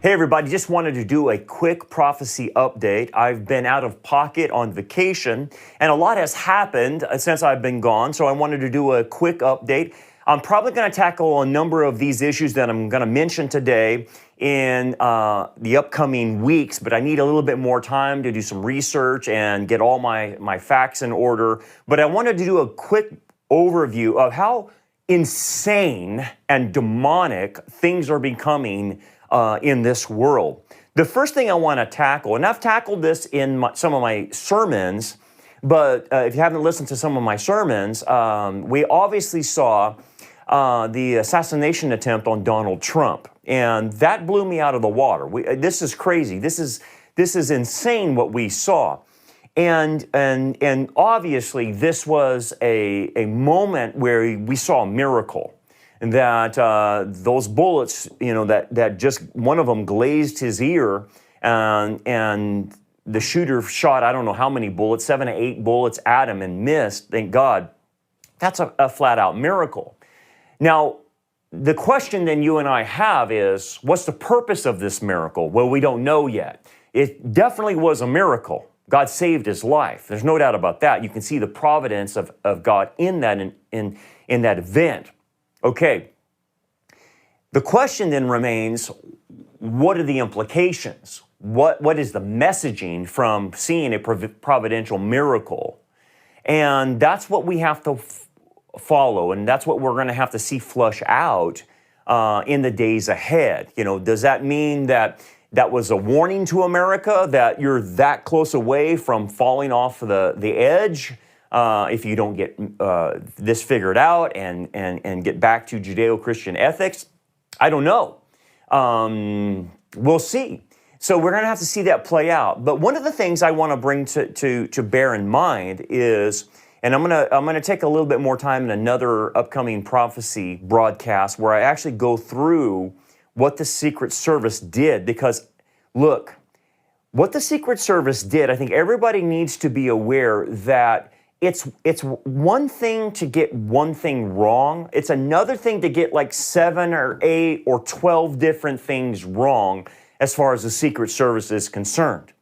Hey everybody, just wanted to do a quick prophecy update. I've been out of pocket on vacation and a lot has happened since I've been gone, so I wanted to do a quick update. I'm probably going to tackle a number of these issues that I'm going to mention today in the upcoming weeks, but I need a little bit more time to do some research and get all my facts in order. But I wanted to do a quick overview of how insane and demonic things are becoming in this world. The first thing I want to tackle, and I've tackled this in some of my sermons, but if you haven't listened to some of my sermons, we obviously saw the assassination attempt on Donald Trump, and that blew me out of the water. This is crazy. This is insane what we saw. And obviously this was a moment where we saw a miracle. That those bullets, that just one of them glazed his ear, and the shooter shot, I don't know how many bullets, 7 to 8 bullets at him and missed, thank God. That's a flat out miracle. Now, the question then you and I have is, what's the purpose of this miracle? Well, we don't know yet. It definitely was a miracle. God saved his life. There's no doubt about that. You can see the providence of God in that in that event. Okay, the question then remains, what are the implications? What is the messaging from seeing a providential miracle? And that's what we have to follow, and that's what we're going to have to see flush out in the days ahead. Does that mean that was a warning to America that you're that close away from falling off the edge? If you don't get this figured out and get back to Judeo-Christian ethics? I don't know. We'll see. So we're going to have to see that play out. But one of the things I want to bring to bear in mind is, and I'm going to take a little bit more time in another upcoming prophecy broadcast where I actually go through what the Secret Service did, because look, what the Secret Service did, I think everybody needs to be aware that it's one thing to get one thing wrong. It's another thing to get like 7 or 8 or 12 different things wrong as far as the Secret Service is concerned.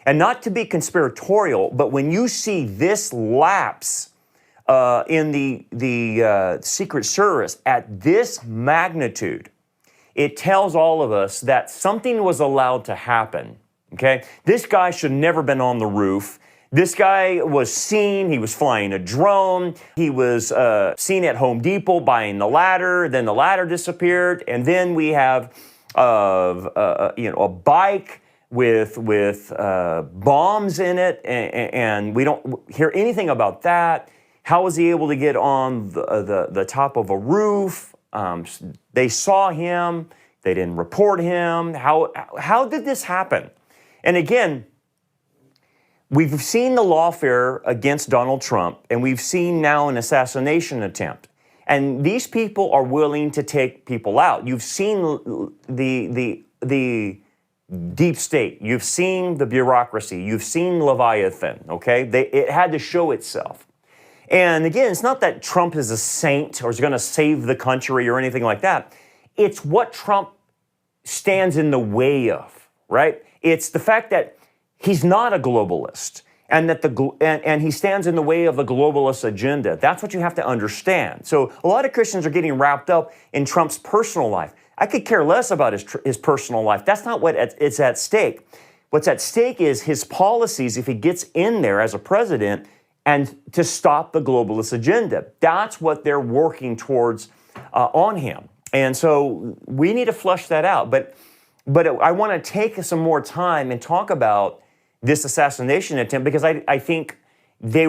And not to be conspiratorial, but when you see this lapse in the Secret Service at this magnitude, it tells all of us that something was allowed to happen, okay? This guy should never been on the roof. This guy was seen, he was flying a drone, he was seen at Home Depot buying the ladder, then the ladder disappeared, and then we have a bike with bombs in it, and we don't hear anything about that. How was he able to get on the top of a roof? They saw him, they didn't report him. How did this happen? And again, we've seen the lawfare against Donald Trump, and we've seen now an assassination attempt. And these people are willing to take people out. You've seen the deep state. You've seen the bureaucracy. You've seen Leviathan, okay? It had to show itself. And again, it's not that Trump is a saint or is going to save the country or anything like that. It's what Trump stands in the way of, right? It's the fact that he's not a globalist, and that and he stands in the way of the globalist agenda. That's what you have to understand. So a lot of Christians are getting wrapped up in Trump's personal life. I could care less about his personal life. That's not what it's at stake. What's at stake is his policies if he gets in there as a president and to stop the globalist agenda. That's what they're working towards on him. And so we need to flush that out. But I want to take some more time and talk about this assassination attempt, because I think they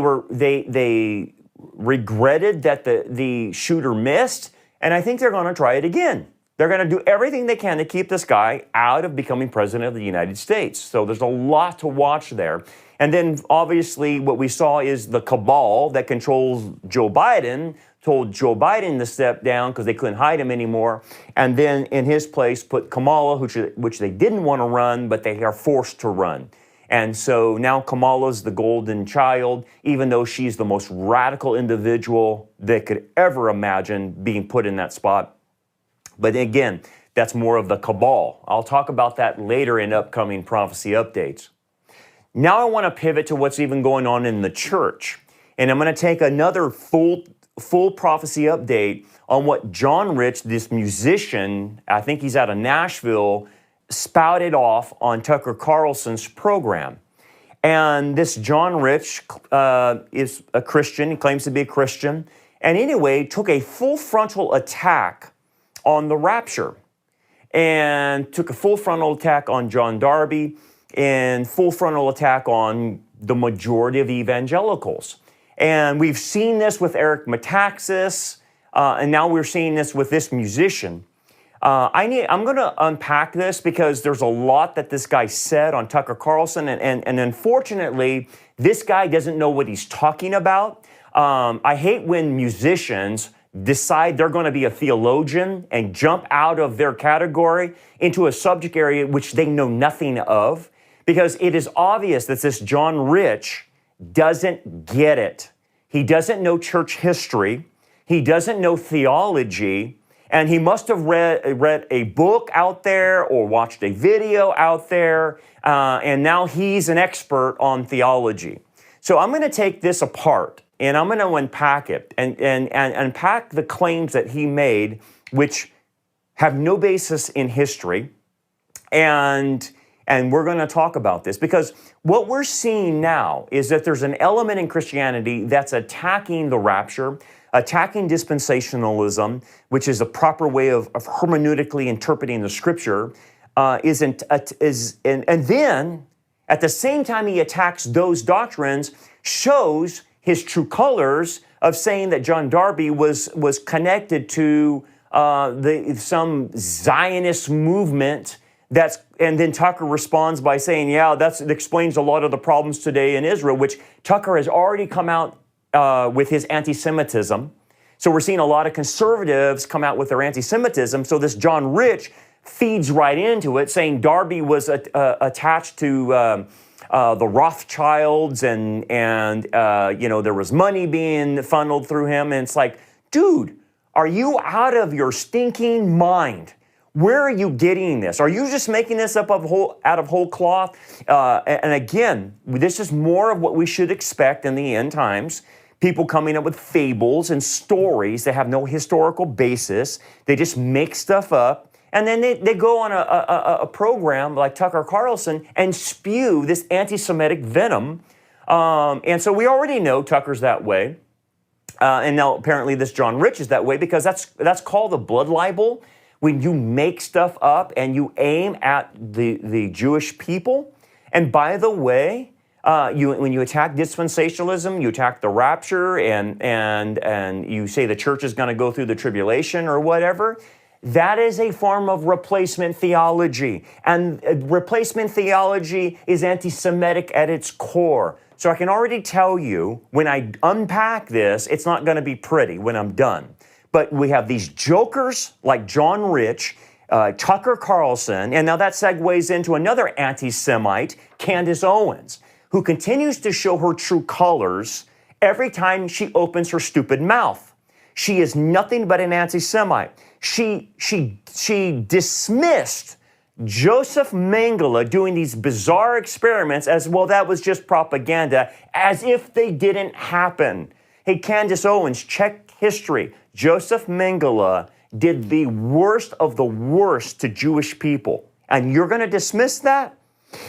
regretted that the shooter missed, and I think they're going to try it again. They're going to do everything they can to keep this guy out of becoming president of the United States. So there's a lot to watch there. And then obviously what we saw is the cabal that controls Joe Biden told Joe Biden to step down because they couldn't hide him anymore. And then in his place put Kamala, which they didn't want to run, but they are forced to run. And so now Kamala's the golden child, even though she's the most radical individual that could ever imagine being put in that spot. But again, That's more of the cabal. I'll talk about that later in upcoming prophecy updates. Now I want to pivot to what's even going on in the church. And I'm going to take another full prophecy update on what John Rich, this musician, I think he's out of Nashville, spouted off on Tucker Carlson's program. And this John Rich is a Christian. He claims to be a Christian. And anyway, took a full frontal attack on the rapture and took a full frontal attack on John Darby and full frontal attack on the majority of evangelicals. And we've seen this with Eric Metaxas, and now we're seeing this with this musician. I'm going to unpack this because there's a lot that this guy said on Tucker Carlson, and unfortunately, this guy doesn't know what he's talking about. I hate when musicians decide they're going to be a theologian and jump out of their category into a subject area which they know nothing of, because it is obvious that this John Rich doesn't get it. He doesn't know church history. He doesn't know theology. And he must have read a book out there or watched a video out there, and now he's an expert on theology. So I'm going to take this apart, and I'm going to unpack it and unpack the claims that he made, which have no basis in history. And we're going to talk about this because what we're seeing now is that there's an element in Christianity that's attacking the rapture, attacking dispensationalism, which is a proper way of hermeneutically interpreting the scripture, and then at the same time he attacks those doctrines, shows his true colors of saying that John Darby was connected to some Zionist movement. And then Tucker responds by saying, yeah, that explains a lot of the problems today in Israel, which Tucker has already come out with his anti-Semitism. So we're seeing a lot of conservatives come out with their anti-Semitism. So this John Rich feeds right into it, saying Darby was attached to the Rothschilds and there was money being funneled through him. And it's like, dude, are you out of your stinking mind? Where are you getting this? Are you just making this up out of whole cloth? And again, this is more of what we should expect in the end times. People coming up with fables and stories that have no historical basis. They just make stuff up. And then they go on a program like Tucker Carlson and spew this anti-Semitic venom. And so we already know Tucker's that way. And now apparently this John Rich is that way because that's called the blood libel. When you make stuff up and you aim at the Jewish people. And by the way, when you attack dispensationalism, you attack the rapture, and you say the church is going to go through the tribulation or whatever, that is a form of replacement theology. And replacement theology is anti-Semitic at its core. So I can already tell you, when I unpack this, it's not going to be pretty when I'm done. But we have these jokers like John Rich, Tucker Carlson, and now that segues into another anti-Semite, Candace Owens, who continues to show her true colors every time she opens her stupid mouth. She is nothing but an anti-Semite. She dismissed Joseph Mengele doing these bizarre experiments as, well, that was just propaganda, as if they didn't happen. Hey, Candace Owens, check history. Joseph Mengele did the worst of the worst to Jewish people. And you're going to dismiss that?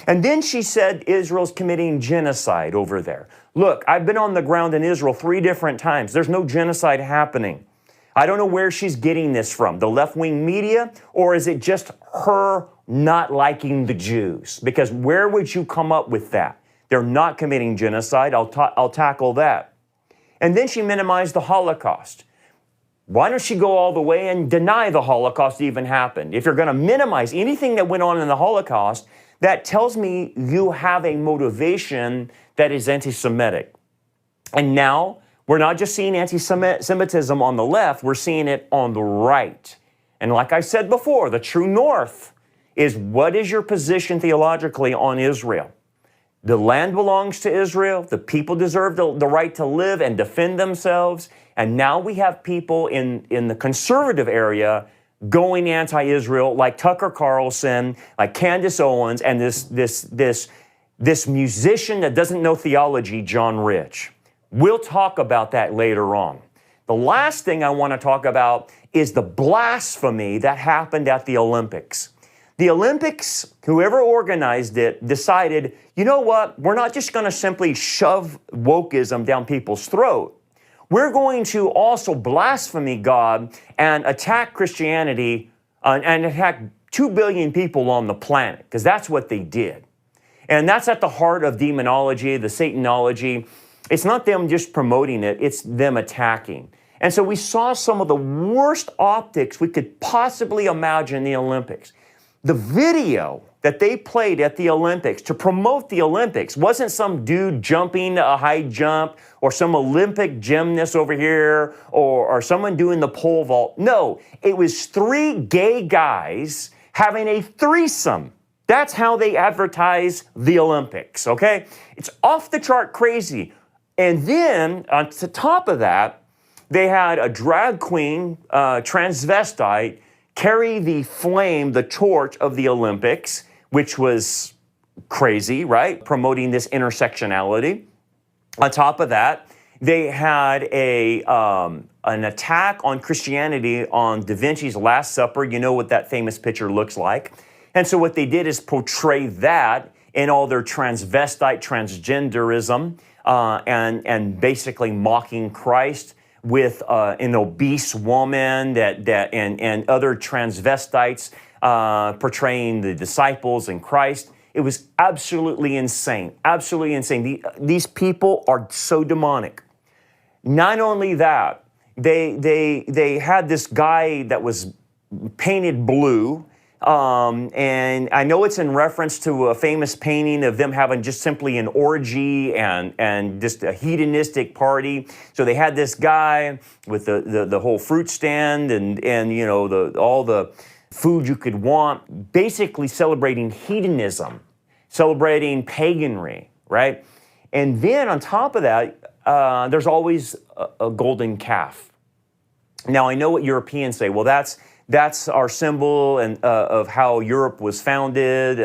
And then she said Israel's committing genocide over there. Look, I've been on the ground in Israel 3 different times. There's no genocide happening. I don't know where she's getting this from, the left-wing media, or is it just her not liking the Jews? Because where would you come up with that? They're not committing genocide. I'll tackle that. And then she minimized the Holocaust. Why don't she go all the way and deny the Holocaust even happened? If you're going to minimize anything that went on in the Holocaust, that tells me you have a motivation that is anti-Semitic. And now we're not just seeing anti-Semitism on the left, we're seeing it on the right. And like I said before, the true north is, what is your position theologically on Israel? The land belongs to Israel. The people deserve the right to live and defend themselves. And now we have people in the conservative area going anti-Israel, like Tucker Carlson, like Candace Owens, and this musician that doesn't know theology, John Rich. We'll talk about that later on. The last thing I want to talk about is the blasphemy that happened at the Olympics. The Olympics, whoever organized it, decided, you know what, we're not just going to simply shove wokeism down people's throat. We're going to also blaspheme God and attack Christianity and attack 2 billion people on the planet, because that's what they did. And that's at the heart of demonology, the Satanology. It's not them just promoting it, it's them attacking. And so we saw some of the worst optics we could possibly imagine in the Olympics. The video that they played at the Olympics to promote the Olympics wasn't some dude jumping a high jump or some Olympic gymnast over here or someone doing the pole vault. No, it was 3 gay guys having a threesome. That's how they advertise the Olympics, okay? It's off the chart crazy. And then on the top of that, they had a drag queen, transvestite, carry the flame, the torch of the Olympics, which was crazy, right? Promoting this intersectionality. On top of that, they had an attack on Christianity on Da Vinci's Last Supper. You know what that famous picture looks like. And so what they did is portray that in all their transvestite, transgenderism, and basically mocking Christ with an obese woman and other transvestites portraying the disciples and Christ. It was absolutely insane, absolutely insane. These people are so demonic. Not only that, they had this guy that was painted blue, and I know it's in reference to a famous painting of them having just simply an orgy and just a hedonistic party. So they had this guy with the whole fruit stand and you know all the food you could want, basically celebrating hedonism, celebrating paganry, right? And then on top of that, there's always a golden calf. Now I know what Europeans say. Well, that's our symbol and of how Europe was founded,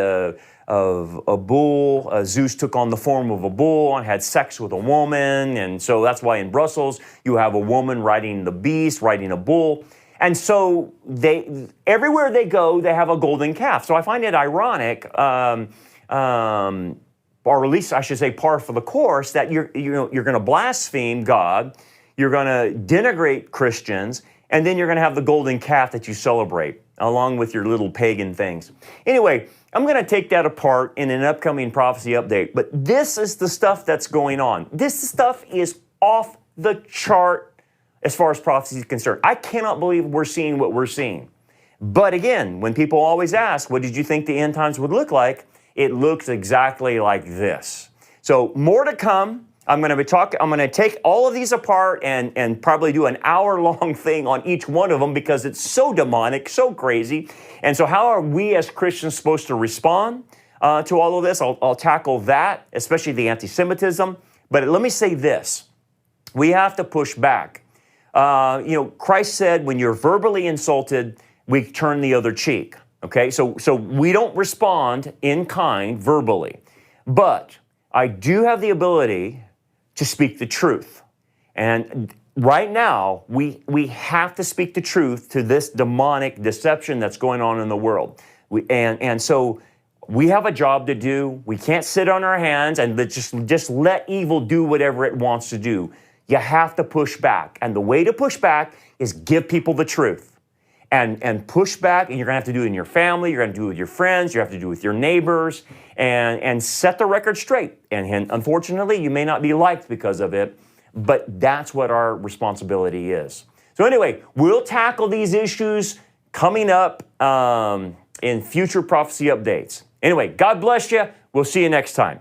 of a bull. Zeus took on the form of a bull and had sex with a woman. And so that's why in Brussels, you have a woman riding the beast, riding a bull. And so everywhere they go, they have a golden calf. So I find it ironic, or at least I should say par for the course, that you're going to blaspheme God, you're going to denigrate Christians, and then you're going to have the golden calf that you celebrate, along with your little pagan things. Anyway, I'm going to take that apart in an upcoming prophecy update, but this is the stuff that's going on. This stuff is off the chart as far as prophecy is concerned. I cannot believe we're seeing what we're seeing. But again, when people always ask, what did you think the end times would look like? It looks exactly like this. So more to come. I'm going to take all of these apart and probably do an hour-long thing on each one of them because it's so demonic, so crazy. And so how are we as Christians supposed to respond to all of this? I'll tackle that, especially the anti-Semitism. But let me say this. We have to push back. Christ said, when you're verbally insulted, we turn the other cheek. Okay, so we don't respond in kind verbally. But I do have the ability to speak the truth. And right now, we have to speak the truth to this demonic deception that's going on in the world. And so we have a job to do. We can't sit on our hands and just let evil do whatever it wants to do. You have to push back. And the way to push back is give people the truth. And push back, and you're going to have to do it in your family, you're going to do it with your friends, you have to do it with your neighbors, and set the record straight. And unfortunately, you may not be liked because of it, but that's what our responsibility is. So anyway, we'll tackle these issues coming up in future prophecy updates. Anyway, God bless you. We'll see you next time.